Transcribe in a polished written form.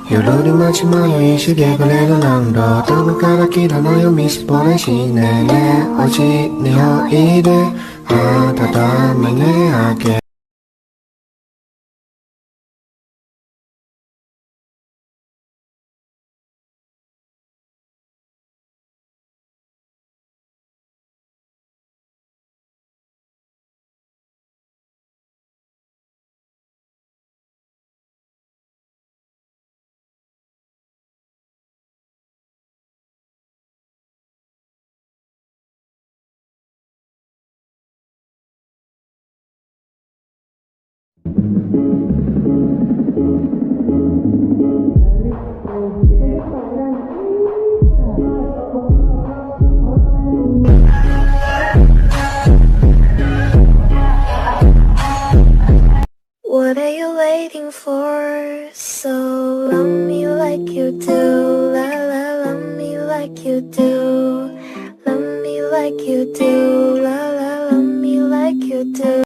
夜街迷いしげくれる何度どこから来たのよみすぼれしねねおちにおいであたためねあけWhat are you waiting for? So love me like you do, la la, love me like you do, love me like you do, la la, love me like you do.